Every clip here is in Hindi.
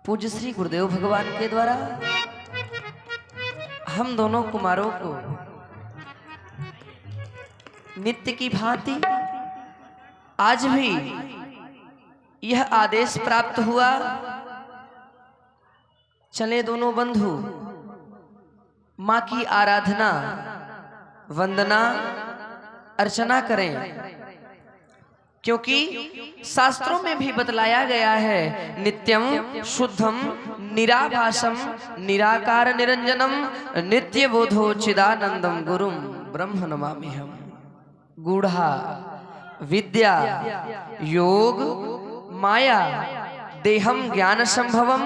पूज्य श्री गुरुदेव भगवान के द्वारा हम दोनों कुमारों को नित्य की भांति आज भी यह आदेश प्राप्त हुआ, चले दोनों बंधु मां की आराधना वंदना अर्चना करें, क्योंकि शास्त्रों में भी बतलाया गया है नित्यम शुद्धम निराभासम निराकार निरंजनम नित्य बोधो चिदानंदम गुरुम ब्रह्म नमाम्यहम्। गूढ़ा विद्या योग माया देहम ज्ञान संभवम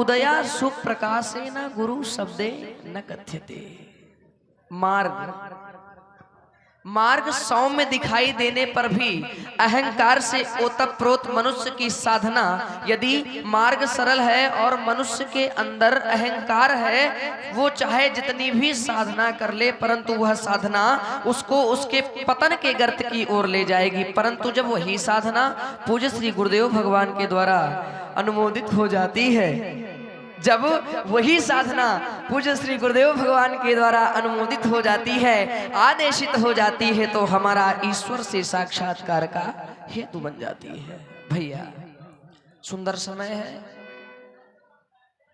उदया सुप्रकाशेन गुरु शब्दे न कथ्यते। मार्ग सौम्य दिखाई देने पर भी अहंकार से ओतप्रोत मनुष्य की साधना, यदि मार्ग सरल है और मनुष्य के अंदर अहंकार है, वो चाहे जितनी भी साधना कर ले परंतु वह साधना उसको उसके पतन के गर्त की ओर ले जाएगी। परंतु जब वही साधना पूज्य श्री गुरुदेव भगवान के द्वारा अनुमोदित हो जाती है, जब वही साधना पूज्य श्री गुरुदेव भगवान के द्वारा अनुमोदित हो जाती है, आदेशित हो जाती है, तो हमारा ईश्वर से साक्षात्कार का हेतु बन जाती है। भैया सुंदर समय है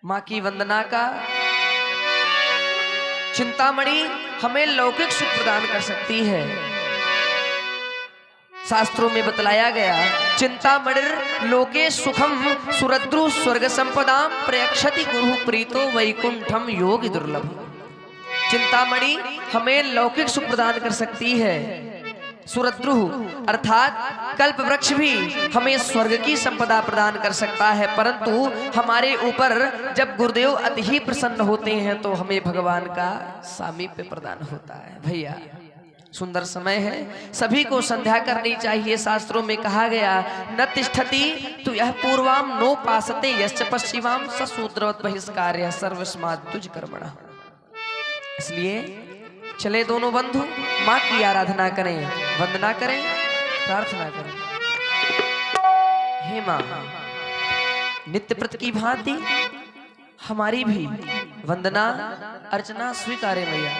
मां की वंदना का। चिंतामणि हमें लौकिक सुख प्रदान कर सकती है। शास्त्रों में बतलाया गया चिंतामणिर लोके सुखम सुरद्रु स्वर्ग संपदा प्रयक्षति गुरु प्रीतो वैकुंठम योगी दुर्लभ। चिंतामणि हमें लौकिक सुख प्रदान कर सकती है। सुरद्रु अर्थात कल्प वृक्ष भी हमें स्वर्ग की संपदा प्रदान कर सकता है, परंतु हमारे ऊपर जब गुरुदेव अति ही प्रसन्न होते हैं तो हमें भगवान का सामीप्य प्रदान होता है। भैया सुंदर समय है, सभी को संध्या करनी चाहिए। शास्त्रों में कहा गया न तिष्ठति तु यह पूर्वाम नो पासते यश्च पश्चिमाम सशूद्रवत् बहिष्कार्य सर्वस्मात् तुझ कर्मणः। इसलिए चले दोनों बंधु मां की आराधना करें, वंदना करें, प्रार्थना करें। हे मां, नित्य प्रति की भांति हमारी भी वंदना अर्चना स्वीकारे मैया।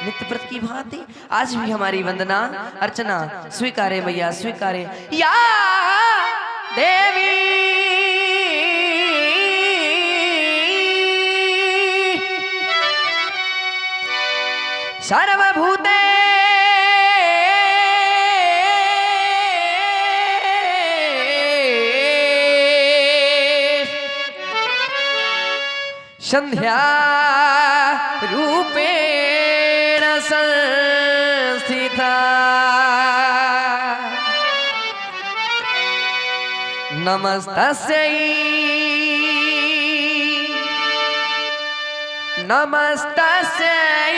नित्य प्रति की भांति आज भी हमारी वंदना अर्चना स्वीकारे मैया, स्वीकारे या देवी। सर्वभूते संध्या रूपेण संस्थिता नमस्तस्यै नमस्तस्यै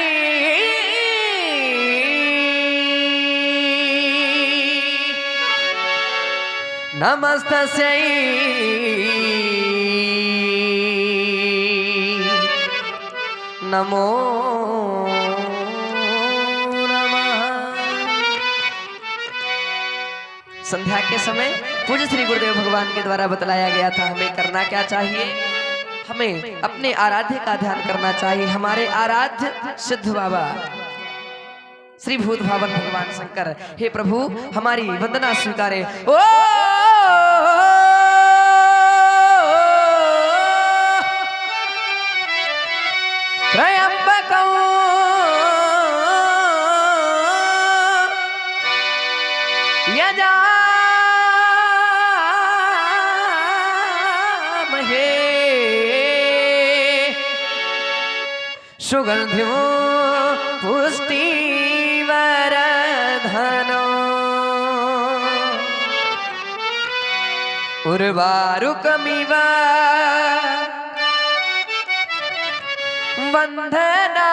नमस्तस्यै नमो नमः। संध्या के समय पूज्य श्री गुरुदेव भगवान के द्वारा बतलाया गया था हमें करना क्या चाहिए। हमें अपने आराध्य का ध्यान करना चाहिए। हमारे आराध्य सिद्ध बाबा श्री भूत भावन भगवान शंकर, हे प्रभु हमारी वंदना स्वीकारे। ओ त्र्यंबकं यजामहे सुगंधिमो पुष्टिवरधनो उर्वारुकमिव वंदना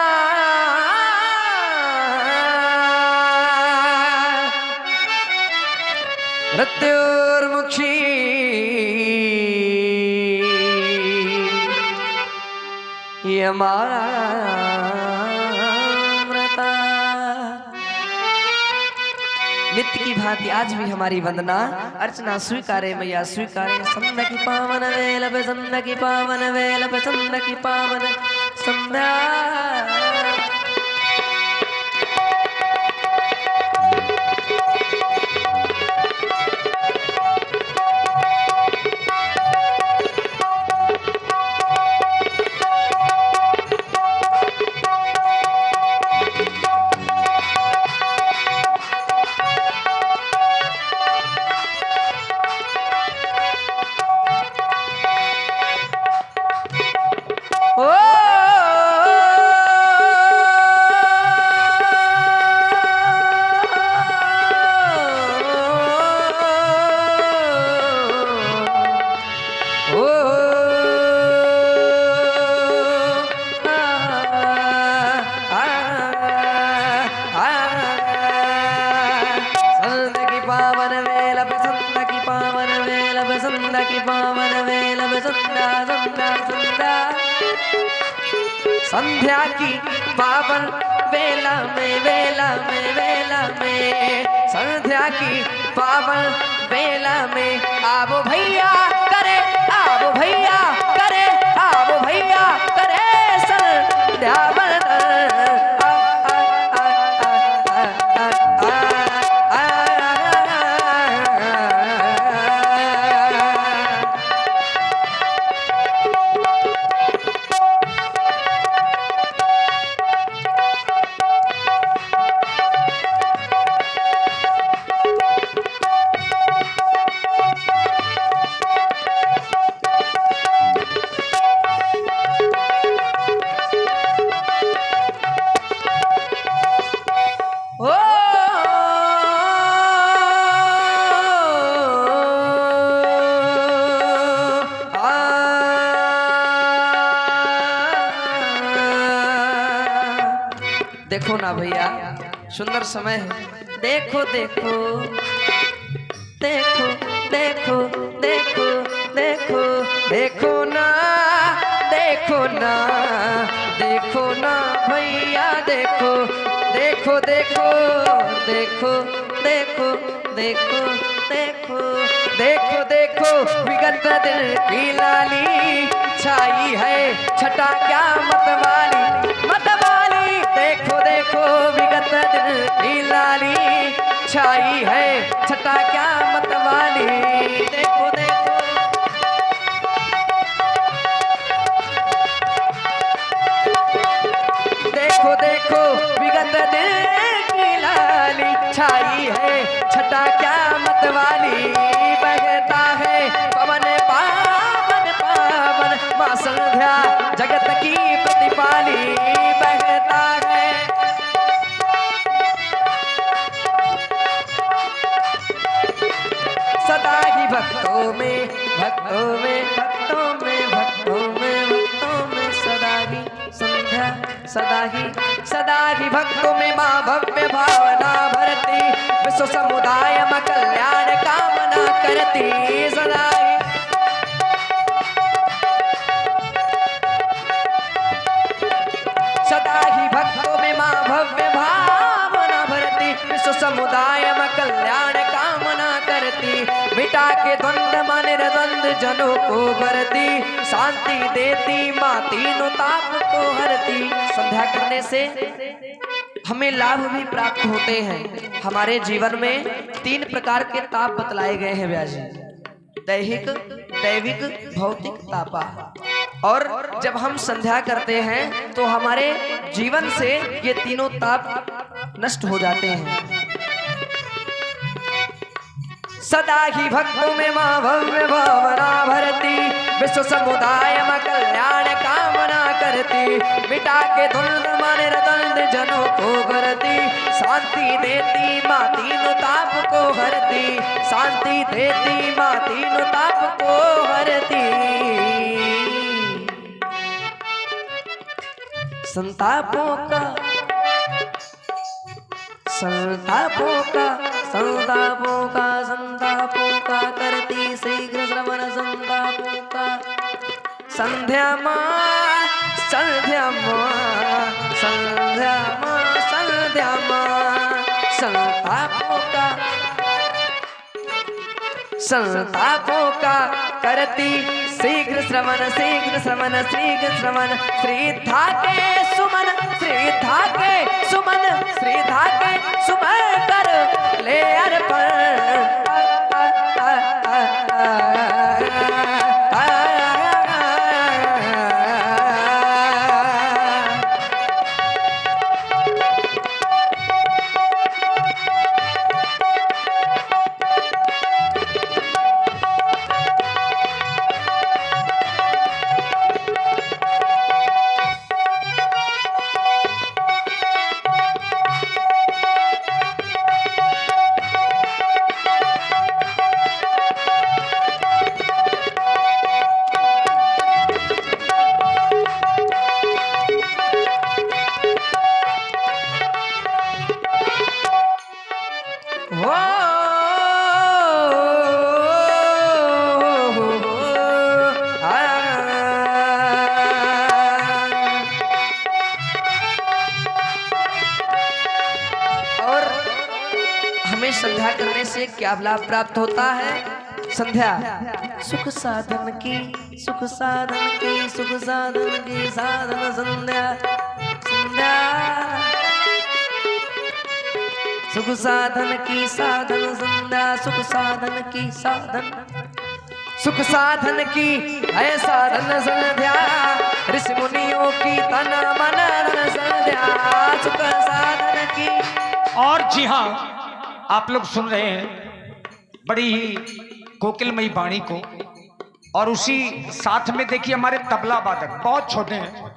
मृत्युर्मुक्षी यमामृता। नित्य की भांति आज भी हमारी वंदना अर्चना स्वीकारे मैया स्वीकारे। संध्या की पावन वेल पे संध्या की पावन वेल पे संध्या की पावन संध्या। संध्या की पावन वेला में वेला में वेला में संध्या की पावन वेला में आवो भैया करे आवो भैया करे आवो भैया करे संध्या देखो ना भैया सुंदर समय है। देखो देखो देखो देखो देखो देखो देखो ना देखो ना देखो ना भैया देखो देखो देखो देखो देखो देखो देखो देखो देखो विगत दिल की लाली छाई है छटा क्या मतवाली मतवाली। देखो देखो विगत दिल की लाली छाई है छटा क्या मतवाली। देखो देखो देखो देखो विगत दिल की लाली छाई है छटा क्या मतवाली। बहता है पवन पावन पावन मां संध्या जगत की प्रतिपाली। बहता है सदा ही भक्तों में भक्तों में भक्तों में भक्तों में भक्तों में सदा ही संध्या सदा ही भक्तों में मां भव्य भावना भरती विश्व समुदाय में कल्याण कामना करती। सदा ही भक्तों में मां भव्य भावना भरती विश्व समुदाय में कल्याण कामना करती। मिटा के द्वंद्व मन द्वंद्व जनों को करती शांति देती मां तीनों ताप को हरती। संध्या करने से हमें लाभ भी प्राप्त होते हैं। हमारे जीवन में 3 प्रकार के ताप बतलाए गए हैं व्यास जी। दैहिक दैविक भौतिक तापा। और जब हम संध्या करते हैं तो हमारे जीवन से ये तीनों ताप नष्ट हो जाते हैं। सदा ही भक्तों में मां भव्य भावना भरती विश्व समुदाय में कल्याण कामना करती, मिटा के धुंध मन रदंड जनों को करती, शांति देती माँ तीनों ताप को हरती, शांति देती माँ तीनों ताप को हरती। संतापों का संतापों का संतापों का संतापों का करती शीघ्र श्रवण संतापों का। संध्या माँ संध्या माँ संध्या माँ संध्या माँ संतापों का संतापों का करती शीघ्र श्रवण शीघ्र श्रवण शीघ्र श्रवण। श्री धाके सुमन श्री धाके सुमन श्री धाके सुमन कर ले अर्पण। संध्या करने से क्या लाभ प्राप्त होता है? संध्या सुख साधन की सुख साधन की सुख साधन की साधन संध्या संध्या सुख साधन की साधन संध्या सुख साधन की साधन सुख साधन की है साधन संध्या ऋषि मुनियों की तन मन धन संध्या सुख साधन की। और जी हाँ, आप लोग सुन रहे हैं बड़ी ही कोकिलमयी वाणी को, और उसी साथ में देखिए हमारे तबला वादक बहुत छोटे हैं,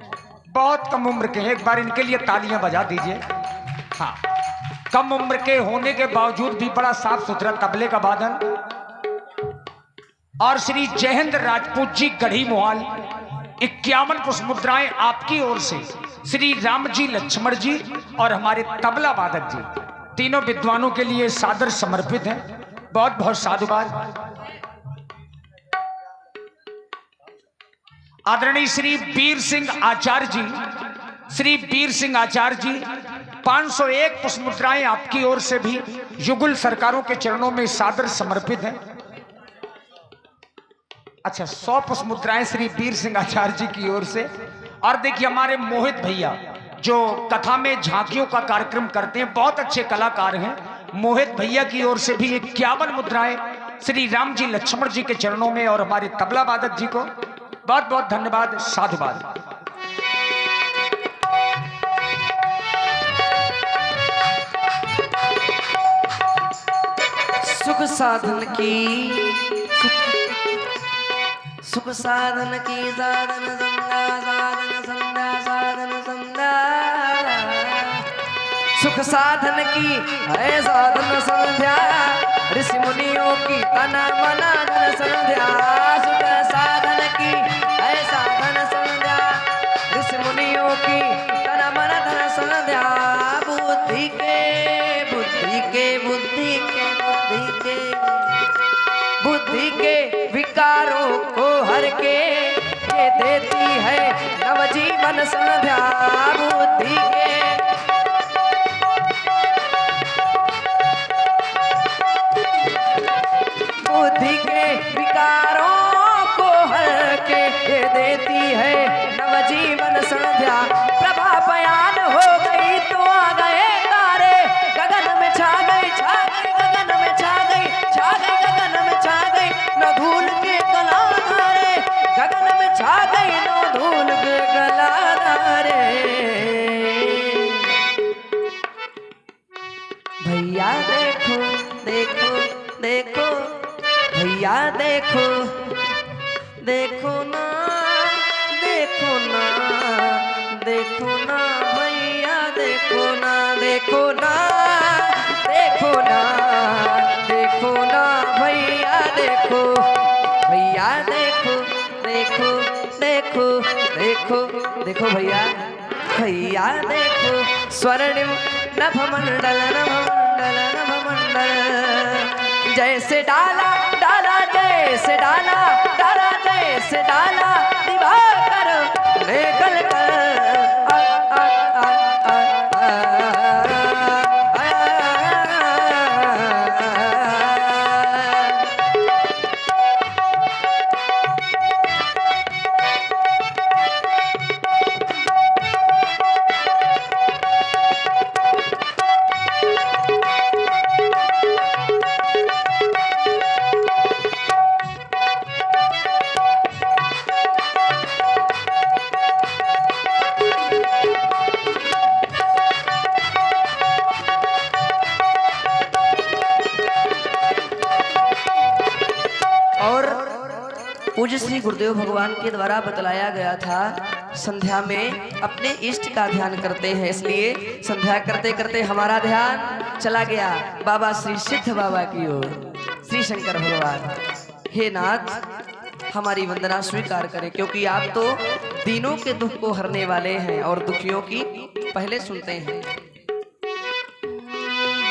बहुत कम उम्र के हैं। एक बार इनके लिए तालियां बजा दीजिए। हाँ, कम उम्र के होने के बावजूद भी बड़ा साफ सुथरा तबले का वादन। और श्री जयेंद्र राजपूत जी गढ़ी मोहाल 51 पुष्प मुद्राएं आपकी ओर से श्री राम जी लक्ष्मण जी और हमारे तबला वादक जी तीनों विद्वानों के लिए सादर समर्पित हैं। बहुत बहुत साधुवाद। आदरणीय श्री वीर सिंह आचार्य जी, श्री वीर सिंह आचार्य जी 501 पुष्प मुद्राएं आपकी ओर से भी युगल सरकारों के चरणों में सादर समर्पित हैं। अच्छा, 100 पुष्प मुद्राएं श्री वीर सिंह आचार्य जी की ओर से। और देखिए हमारे मोहित भैया जो कथा में झांकियों का कार्यक्रम करते हैं, बहुत अच्छे कलाकार हैं, मोहित भैया की ओर से भी 51 मुद्राएं श्री राम जी लक्ष्मण जी के चरणों में और हमारे तबला वादक जी को बहुत बहुत धन्यवाद, साधुवाद। सुख साधन की सुख साधन की साधन संध्या साधन संध्या साधन संध्या सुख साधन की है साधन संध्या ऋषि मुनियों की तन मन धन संध्या सुख साधन की है साधन संध्या ऋषि मुनियों की तन मन धन संध्या बुद्धि के बुद्धि के बुद्धि के बुद्धि के बुद्धि के विकारों को हर के ये देती है नवजीवन संध्या बुद्धि के बुद्धि के विकारों को हर के ये देती है नवजीवन संध्या। प्रभा बयान हो गई तो आ गए तारे गगन में छा गई गगन में छा गई गगन में छा गई न धूल के गला धारे गगन में छा गई न धूल के गला धारे। भैया देखो देखो देखो भैया देखो देखो ना देखो देखो ना, देखो ना भैया, देखो ना, देखो ना, देखो ना, देखो ना भैया, देखो भैया, देखो देखो देखो देखो देखो भैया, भैया देखो स्वर्णिम नभमंडल, नभमंडल, नभमंडल, जैसे डाला डाला, जैसे डाला डाला, जैसे डाला दिवाकर निकल कर आ, आ, आ, आ, पूज्य श्री गुरुदेव भगवान के द्वारा बतलाया गया था संध्या में अपने इष्ट का ध्यान करते हैं, इसलिए संध्या करते करते हमारा ध्यान चला गया बाबा श्री सिद्ध बाबा की ओर, श्री शंकर भगवान। हे नाथ हमारी वंदना स्वीकार करें, क्योंकि आप तो दीनों के दुख को हरने वाले हैं और दुखियों की पहले सुनते हैं।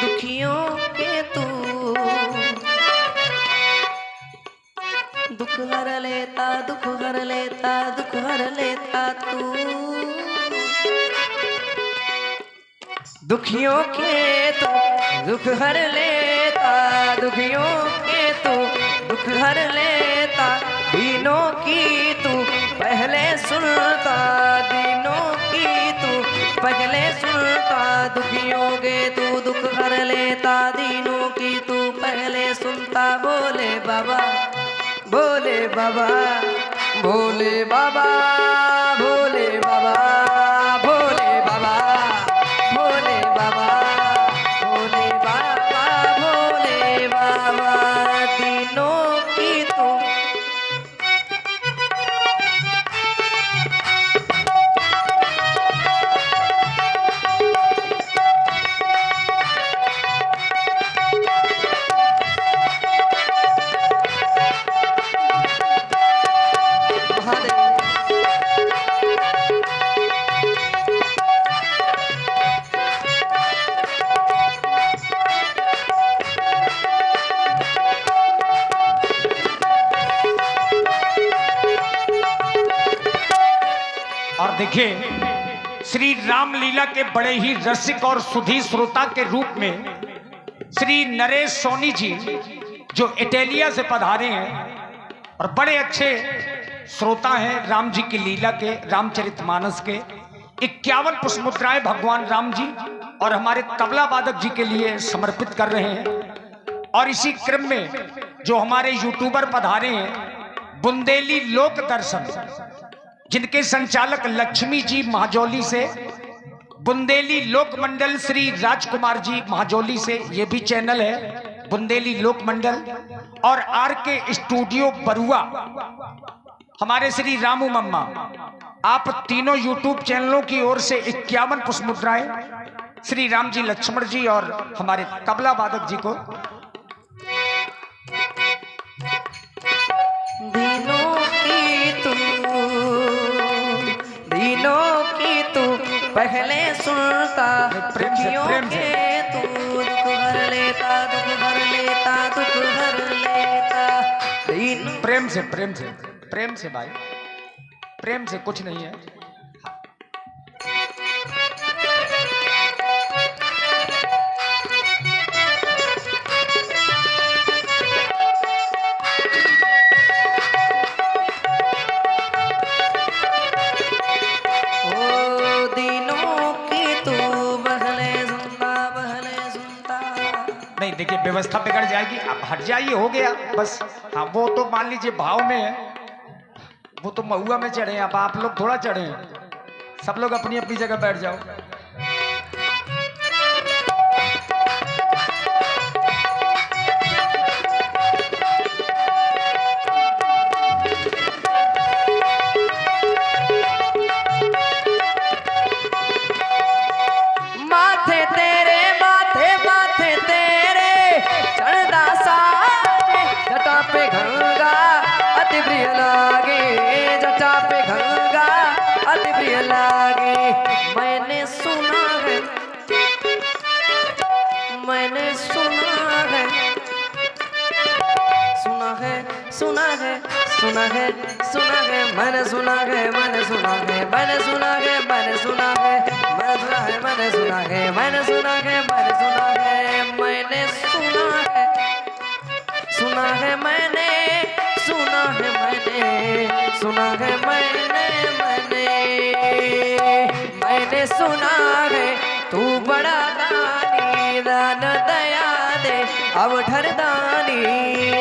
दुखियों के तू दुख हर लेता, दुख हर लेता, दुख हर लेता तू, दुखियों के तू दुख हर लेता, दुखियों के तू दुख हर लेता, दीनों की तू पहले सुनता, दीनों की तू पहले सुनता, दुखियों के तू दुख हर लेता, दीनों की तू पहले सुनता। बोले बाबा, भोले बाबा, भोले बाबा, भोले बाबा, भोले बाबा, भोले बाबा, भोले बाबा, भोले बाबा, दीनों की तू देखिए श्री रामलीला के बड़े ही रसिक और सुधी श्रोता के रूप में श्री नरेश सोनी जी जो इटालिया से पधारे हैं और बड़े अच्छे श्रोता हैं राम जी की लीला के, रामचरितमानस के 51 पुष्पमुद्राएं भगवान राम जी और हमारे तबला वादक जी के लिए समर्पित कर रहे हैं। और इसी क्रम में जो हमारे यूट्यूबर पधारे हैं बुंदेली लोक दर्शन, जिनके संचालक लक्ष्मी जी महाजौली से, बुंदेली लोक मंडल श्री राजकुमार जी महाजौली से, ये भी चैनल है बुंदेली लोक मंडल, और आर के स्टूडियो बरुआ हमारे श्री रामू मम्मा, आप तीनों यूट्यूब चैनलों की ओर से 51 पुष्पमुद्राएं श्री राम जी, लक्ष्मण जी और हमारे तबला वादक जी को। दीनों की तू, दीनों की तू पहले सुनता, दुखियों के तू दुख हर लेता, दुख हर लेता, दुख हर लेता। प्रेम से प्रेम से प्रेम से भाई, प्रेम से, कुछ नहीं है। देखिए व्यवस्था बिगड़ जाएगी, अब हट जाइए, हो गया बस। हाँ वो तो मान लीजिए भाव में है, वो तो महुआ में चढ़े, अब आप लोग थोड़ा चढ़े, सब लोग अपनी अपनी जगह बैठ जाओ। अति प्रिय लागे, जटा पे गंगा अति प्रिय लागे। मैंने सुना है, मैंने सुना है, सुना है, सुना है, सुना है, सुना है, मैंने सुना है, मैंने सुना है, मैंने सुना है, मैंने सुना है, मैंने सुना है, मैंने सुना है, मैंने सुना है, मैंने सुना है, मैंने सुना है, सुना है, मैंने सुना है, मैंने सुना है, मैंने सुना है। तू बड़ा दानी दान दया दे, अब ठरदानी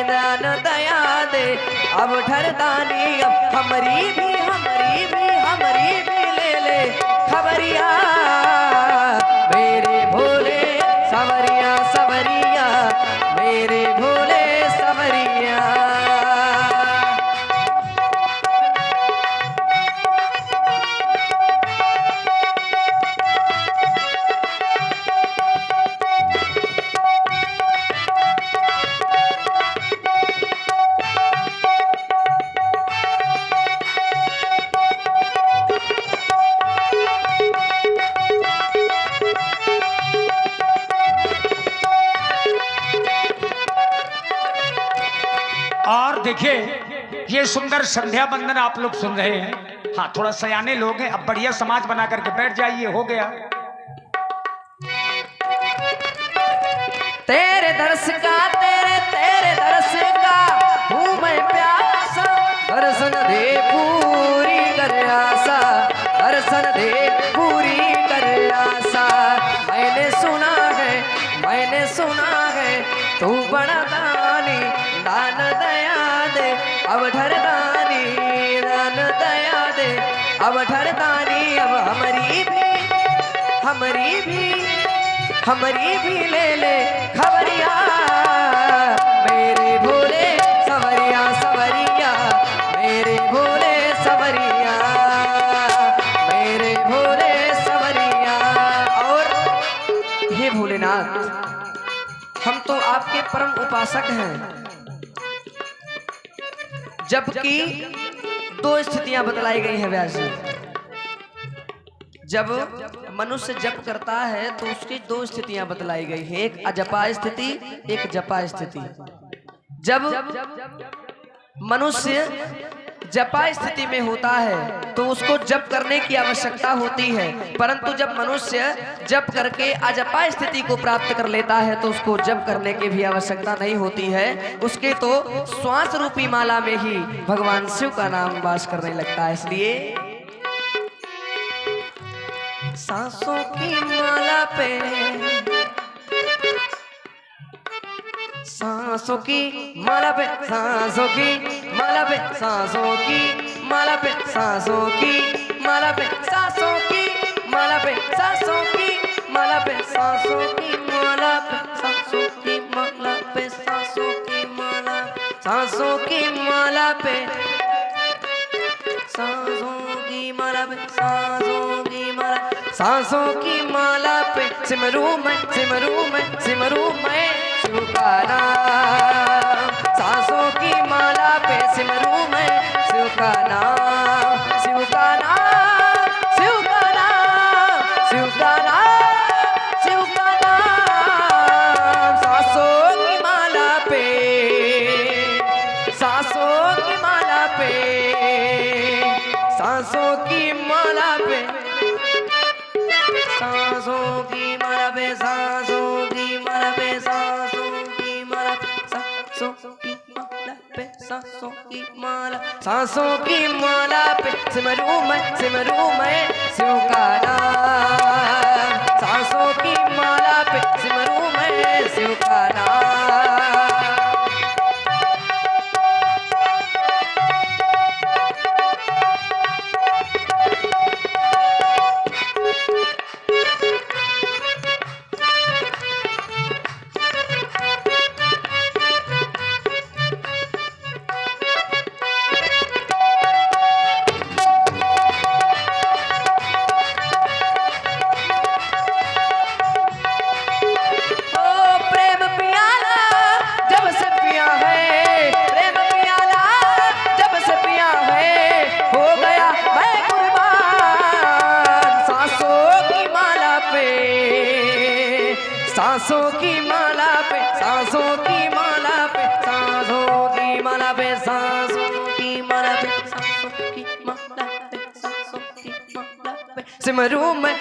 दान दया दे, अब ठरदानी। अब हमारी भी ले ले खबरिया, मेरे भोले सवरिया सवरिया, मेरे भोले सवरिया। और देखिए ये सुंदर संध्या बंदन आप लोग सुन रहे हैं। हाँ, थोड़ा सयाने लोग हैं, अब बढ़िया समाज बना करके बैठ जाइए, हो गया। तेरे दर्श का, तेरे दर्श का हूँ मैं प्यासा, दर्शन दे पूरी कर आशा, दर्शन दे पूरी कर आशा। मैंने सुना है, मैंने सुना है, तू बड़ा दानी दान दया दे, अब ठरदानी दान दया दे, अब ठरदानी। अब हमारी भी ले ले खबरिया, मेरे भोले सवरिया सवरिया, मेरे भोले सवरिया, मेरे भोले सवरिया। और हे भोलेनाथ, हम तो आपके परम उपासक हैं, जबकि दो स्थितियां बतलाई गई हैं व्यास जी। जब मनुष्य जप करता है तो उसकी दो स्थितियां बतलाई गई हैं, एक अजपा स्थिति, एक जपा स्थिति। जब मनुष्य जपा स्थिति में होता है तो उसको जप करने की आवश्यकता होती है, परंतु जब मनुष्य जप करके अजपा स्थिति को प्राप्त कर लेता है तो उसको जप करने की भी आवश्यकता नहीं होती है। उसके तो श्वास रूपी माला में ही भगवान शिव का नाम वास करने लगता है। इसलिए सांसों की माला पे, सांसों की माला पे, सांसों की माला पे, सांसों की माला पे, सांसों की माला पे, सांसों की माला पे, सांसों की माला पे, सांसों की माला पे, सांसों की माला पे, सांसों की माला, सांसों की माला पे, सांसों की माला पे, सांसों की माला, सांसों की माला पे सिमरू मैं, सिमरू मैं, सिमरू मैं शिव का नाम। सांसों की माला पे सिमरू मैं शिव का नाम, शिव का नाम, शिव का नाम, शिव का नाम, शिव का नाम। सांसों की माला पे, सांसों की माला पे, सांसों की माला पे, सांसों की माला पे, सांसों की माला पे, सांसों की माला पे, सांसों की माला पे, सांसों की माला, सांसों की माला पे सिमरू मैं शिव का नाम। सांसों की माला पे सिमरू मैं शिव का नाम। प्रेम प्याला माला पे सांसों की माला पे सांसों की माला पे सांसों की माला पे सिमरू मैं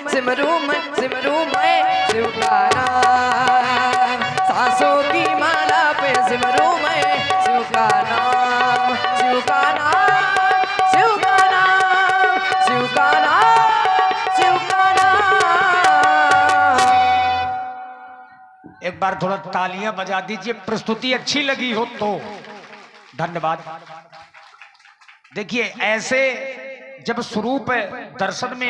शिव का नाम सांसों की माला पे सिमरू मैं शिव का नाम शिव का नाम शिव का नाम शिव का नाम शिव का नाम। एक बार थोड़ा तालियां बजा दीजिए, प्रस्तुति अच्छी लगी हो तो धन्यवाद। देखिए ऐसे जब स्वरूप दर्शन में